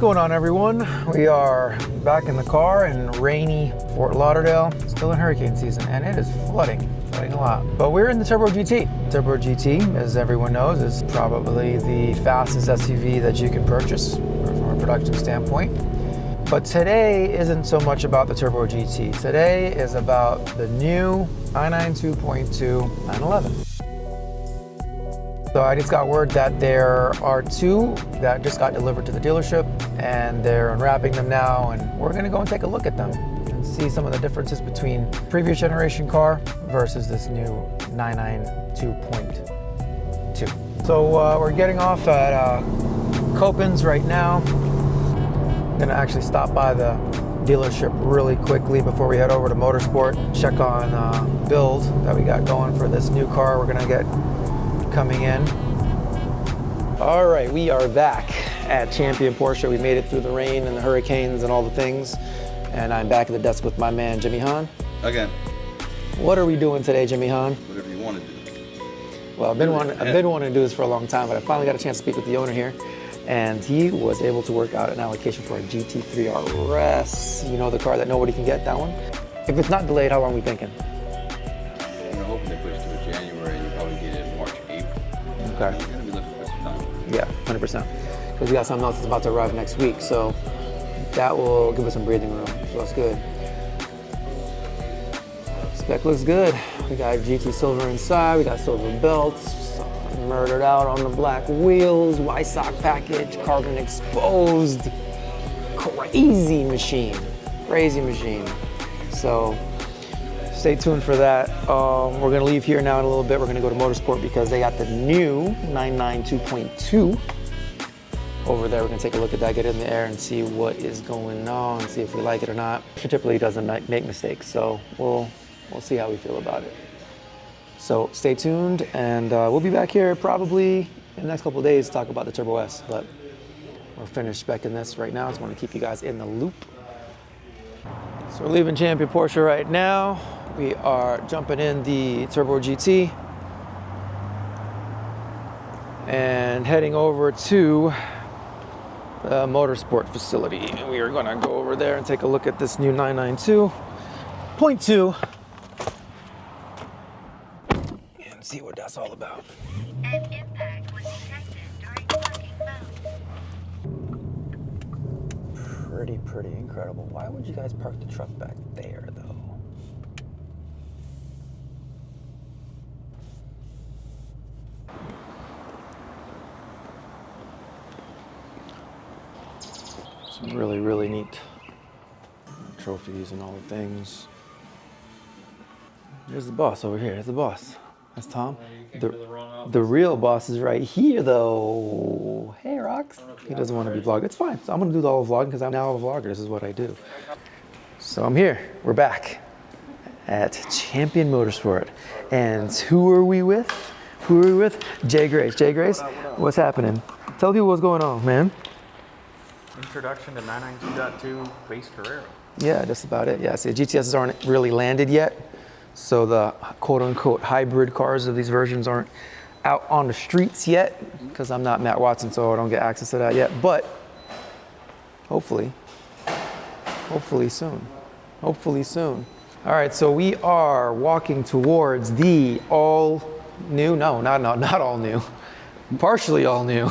going on, everyone? We are back in the car in rainy Fort Lauderdale, still in hurricane season, and it is flooding a lot. But we're in the Turbo GT. Turbo GT, as everyone knows, is probably the fastest SUV that you can purchase from a production standpoint. But today isn't so much about the Turbo GT. Today is about the new 992.2 911. So I just got word that there are two that just got delivered to the dealership, and they're unwrapping them now, and we're gonna go and take a look at them and see some of the differences between previous generation car versus this new 992.2. So we're getting off at Copens right now. I'm gonna actually stop by the dealership really quickly before we head over to Motorsport, check on build that we got going for this new car we're gonna get coming in. All right, we are back at Champion Porsche. We made it through the rain and the hurricanes and all the things, and I'm back at the desk with my man Jimmy Han. Again. What are we doing today, Jimmy Han? Whatever you want to do. Well, I've been wanting to do this for a long time, but I finally got a chance to speak with the owner here, and he was able to work out an allocation for a GT3RS. You know, the car that nobody can get, that one? If it's not delayed, how long are we thinking? I'm hoping they push to January and you probably get it in March, April. Okay. You're gonna be looking for some time. Yeah, 100%. Because we got something else that's about to arrive next week, so that will give us some breathing room, so that's good. Spec looks good. We got GT silver inside, we got silver belts, murdered out on the black wheels, Y-sock package, carbon exposed. Crazy machine, crazy machine. So stay tuned for that. We're gonna leave here now in a little bit. We're gonna go to Motorsport because they got the new 992.2 over there. We're gonna take a look at that, get in the air and see what is going on, see if we like it or not. It typically doesn't make mistakes, so we'll see how we feel about it. So stay tuned, and we'll be back here probably in the next couple of days to talk about the Turbo S, but we're finished speccing this right now. Just want to keep you guys in the loop. So we're leaving Champion Porsche right now. We are jumping in the Turbo GT and heading over to the Motorsport facility. And we are gonna go over there and take a look at this new 992.2 and see what that's all about. An impact was detected during parking mode. Pretty incredible. Why would you guys park the truck back there, though? Some really neat trophies and all the things. There's the boss over here. There's the boss. That's Tom. The real boss is right here, though. Hey, Rox. He doesn't want to be vlogged. It's fine. So I'm going to do the whole vlogging because I'm now a vlogger. This is what I do. So I'm here. We're back at Champion Motorsport. And who are we with? Jay Grace. Jay Grace, what's happening? Tell people what's going on, man. Introduction to 992.2 base Carrera. Yeah, that's about it. Yeah, see, the GTSs aren't really landed yet. So the quote-unquote hybrid cars of these versions aren't out on the streets yet, because I'm not Matt Watson, so I don't get access to that yet. But hopefully soon. Hopefully soon. All right, so we are walking towards the all new, no, not all new, partially all new,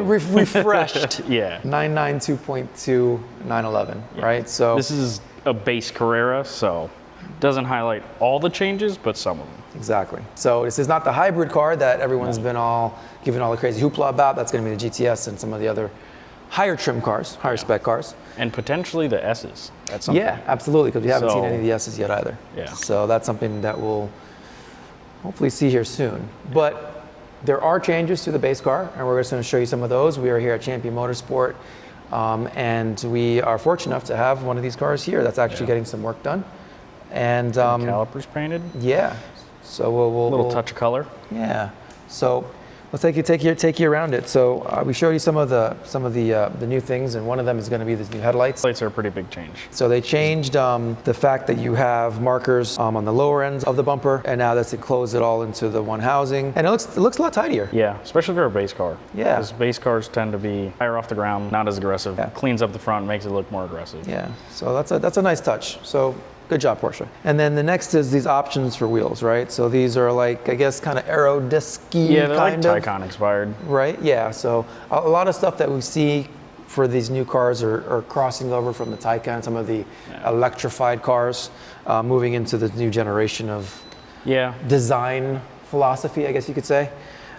refreshed, yeah, 992.2 911, yeah. Right? So this is a base Carrera, so doesn't highlight all the changes, but some of them. Exactly. So this is not the hybrid car that everyone's been all giving all the crazy hoopla about. That's going to be the GTS and some of the other higher trim cars, higher spec cars. And potentially the S's at some point. Yeah, absolutely, because we haven't seen any of the S's yet either. Yeah. So that's something that we'll hopefully see here soon. But there are changes to the base car, and we're just going to show you some of those. We are here at Champion Motorsport, and we are fortunate enough to have one of these cars here that's actually getting some work done. And calipers painted. Yeah. So we'll little touch of color. Yeah. So let's take you around it. So we showed you some of the new things, and one of them is going to be these new headlights. Lights are a pretty big change. So they changed the fact that you have markers on the lower ends of the bumper, and now that's enclosed it all into the one housing, and it looks a lot tidier. Yeah, especially for a base car. Yeah. Because base cars tend to be higher off the ground, not as aggressive. Yeah. Cleans up the front, makes it look more aggressive. Yeah. So that's a nice touch. So good job, Porsche. And then the next is these options for wheels, right? So these are like, I guess, kind of aero disc-y Yeah, they're kind like of. Taycan inspired. Right, yeah. So a lot of stuff that we see for these new cars are crossing over from the Taycan, some of the electrified cars, moving into the new generation of design philosophy, I guess you could say.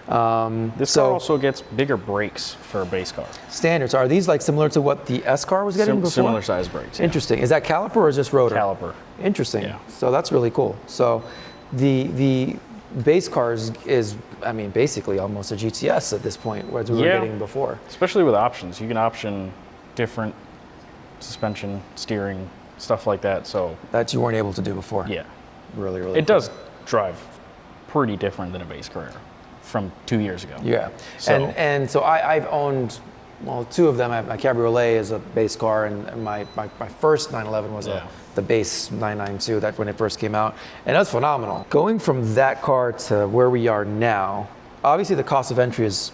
This car also gets bigger brakes for a base car. Standards, are these like similar to what the S car was getting before? Similar size brakes. Yeah. Interesting. Is that caliper or is this rotor? Caliper. Interesting. Yeah. So that's really cool. So the base cars is, I mean, basically almost a GTS at this point, whereas we were getting before. Especially with options. You can option different suspension, steering, stuff like that. So that you weren't able to do before. Yeah. Really It does drive pretty different than a base Carrera from 2 years ago. Yeah. So, and so I've owned, well, two of them. My Cabriolet is a base car, and my first 911 was the base 992, that when it first came out. And that's phenomenal. Going from that car to where we are now, obviously the cost of entry is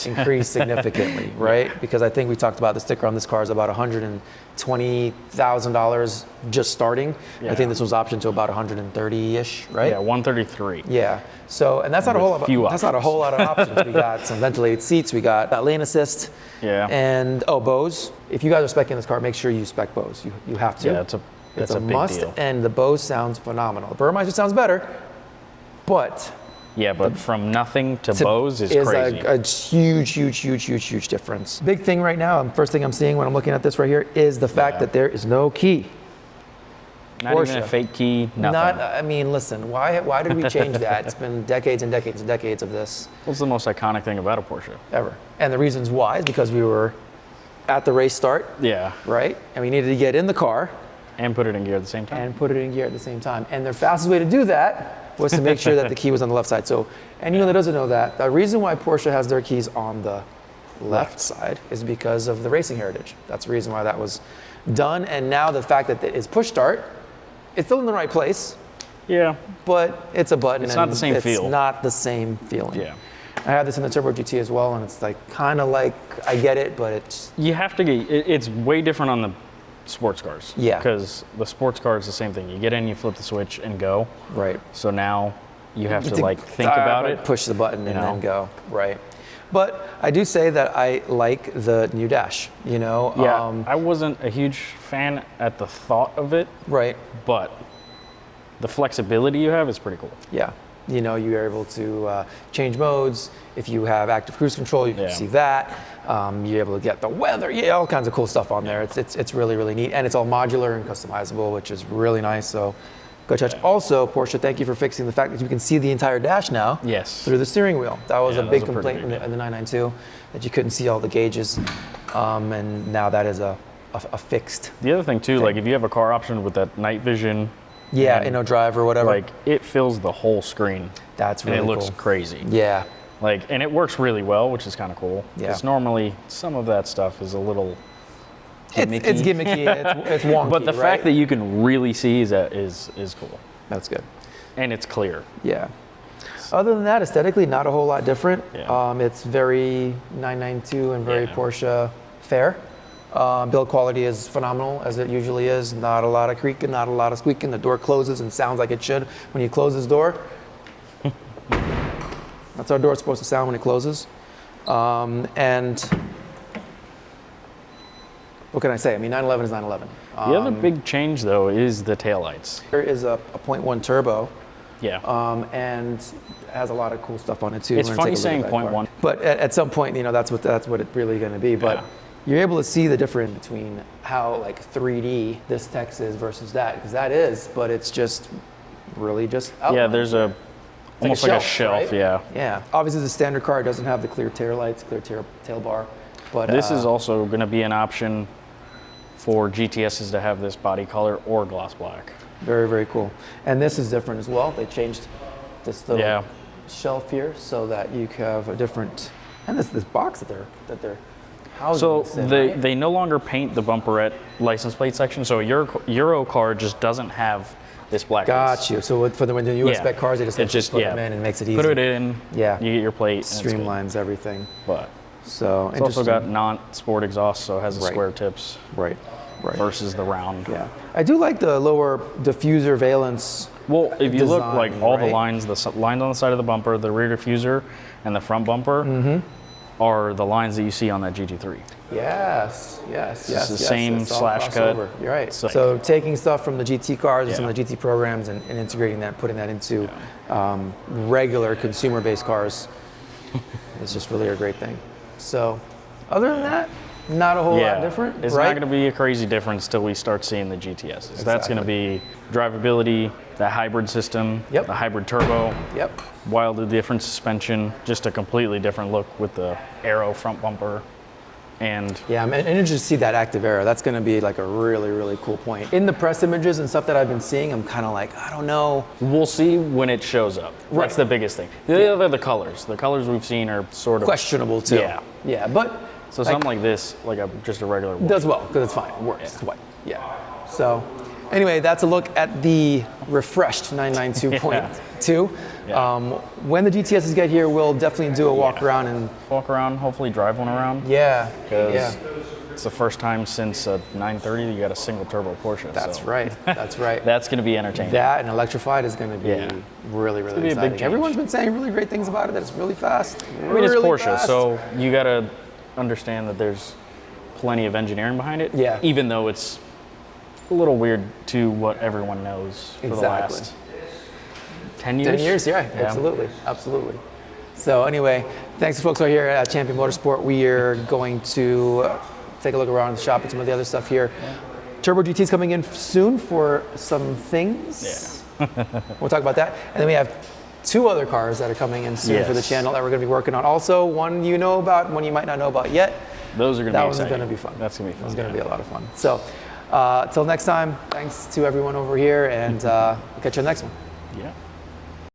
increased significantly, right? Because I think we talked about the sticker on this car is about $120,000 just starting. Yeah. I think this was optioned to about 130-ish, right? Yeah, 133. Yeah. So, and that's not a whole lot. That's not a whole lot of options. We got some ventilated seats. We got that lane assist. Yeah. And Bose. If you guys are speccing this car, make sure you spec Bose. You have to. Yeah, it's a big must. deal. And the Bose sounds phenomenal. The Burmeister sounds better, but. Yeah, but from nothing to Bose is crazy. A huge difference. Big thing right now, and first thing I'm seeing when I'm looking at this right here is the fact that there is no key. Not Porsche. even a fake key, nothing. I mean, listen, why did we change that? It's been decades and decades and decades of this. What's the most iconic thing about a Porsche? Ever. And the reasons why is because we were at the race start. Yeah. Right? And we needed to get in the car. And put it in gear at the same time. And put it in gear at the same time. And the fastest way to do that was to make sure that the key was on the left side. So anyone that doesn't know that, the reason why Porsche has their keys on the left side is because of the racing heritage. That's the reason why that was done. And now the fact that it is push start, it's still in the right place. Yeah. But it's a button. It's not the same feel. It's not the same feeling. Yeah. I have this in the Turbo GT as well, and it's like kind of like I get it, but it's. You have to get. It's way different on the sports cars. Yeah. Because the sports car is the same thing. You get in, you flip the switch, and go. Right. So now you have to like think about it. Push the button and then go. Right. But I do say that I like the new dash. You know. Yeah. I wasn't a huge fan at the thought of it. Right. But the flexibility you have is pretty cool. Yeah. You know, you're able to change modes. If you have active cruise control, you can see that. You're able to get the weather. Yeah, all kinds of cool stuff on there. It's really neat, and it's all modular and customizable, which is really nice. So, go touch. Also, Porsche, thank you for fixing the fact that you can see the entire dash now. Yes. Through the steering wheel. That was a big pretty complaint in the 992 that you couldn't see all the gauges, and now that is a fixed. The other thing too, like if you have a car option with that night vision. Yeah, InnoDrive or whatever. Like it fills the whole screen. That's really cool. And it looks cool. crazy. Yeah. Like, and it works really well, which is kind of cool. Yeah. Because normally some of that stuff is a little gimmicky. It's gimmicky. It's wonky. But the fact that you can really see is cool. That's good. And it's clear. Yeah. Other than that, aesthetically, not a whole lot different. Yeah. It's very 992 and very Porsche fare. Build quality is phenomenal, as it usually is. Not a lot of creaking, not a lot of squeaking. The door closes and sounds like it should when you close this door. That's how a door is supposed to sound when it closes. And what can I say? I mean, 911 is 911. The other big change, though, is the taillights. There is a 0.1 turbo. Yeah. And has a lot of cool stuff on it, too. It's funny saying 0.1. But at some point, you know, that's what it's really going to be. But you're able to see the difference between how like 3D this text is versus that, because that is, but it's just really just outlined. Yeah, there's almost like a shelf, right? yeah. Yeah. Obviously, the standard car doesn't have the clear tail lights, clear tail bar, but this is also going to be an option for GTSs to have this body color or gloss black. Very cool. And this is different as well. They changed this little shelf here so that you have a different, and this box that they're housing So this in, they right? they no longer paint the bumperette license plate section. So a Euro car just doesn't have this black. Got you. So for when the US Yeah. spec cars, they just, It just put them in and makes it easy. Put it in. Yeah. You get your plate. And it's good. Streamlines everything. But So it's also got interesting. non-sport exhaust, so it has the Right. square tips Right. versus the round. Yeah. I do like the lower diffuser valence. Well, if you look, like design, all the right? lines, lines on the side of the bumper, the rear diffuser, and the front bumper are the lines that you see on that GT3. Yes. It's the same It's all slash cut. crossover. You're right. It's like- So taking stuff from the GT cars and some Yeah. of the GT programs and integrating that, putting that into regular consumer-based cars is just really a great thing. So other than that, not a whole lot different, It's right? not going to be a crazy difference till we start seeing the GTSs. That's going to be drivability, the hybrid system, Yep. the hybrid turbo, Yep. wildly different suspension, just a completely different look with the Aero front bumper. And Yeah, I'm interested to see that active era. That's going to be like a really, really cool point. In the press images and stuff that I've been seeing, I'm kind of like, I don't know. we'll see when it shows up. Right. That's the biggest thing. The other, the colors. The colors we've seen are sort of Questionable too. Yeah. Yeah, but So something like this, like just a regular one. does well because it's fine. It works. It's white. Yeah. So anyway, that's a look at the refreshed 992.2. Yeah. When the GTSs get here, we'll definitely do a walk around and Walk around, hopefully drive one around. yeah. Because it's the first time since a 930 that you got a single turbo Porsche. That's so right. That's right. That's going to be entertaining. That and electrified is going to be Yeah. really, really gonna be a big exciting. change. Everyone's been saying really great things about it. That it's really fast. I mean, it's really Porsche, fast. so you got to understand that there's plenty of engineering behind it. Yeah. Even though it's a little weird to what everyone knows for Exactly. the last 10 years. 10 years, yeah, absolutely, absolutely. So anyway, thanks to folks right here at Champion Motorsport. We are going to take a look around the shop at some of the other stuff here. Turbo GT's coming in soon for some things. We'll talk about that. And then we have two other cars that are coming in soon for the Yes. channel that we're going to be working on. Also, one you know about, one you might not know about yet. Those are going to That be one's exciting. going to be fun. That's going to be fun. It's going to be a lot of fun. So, till next time, thanks to everyone over here, and we'll catch you on the next one. Yeah.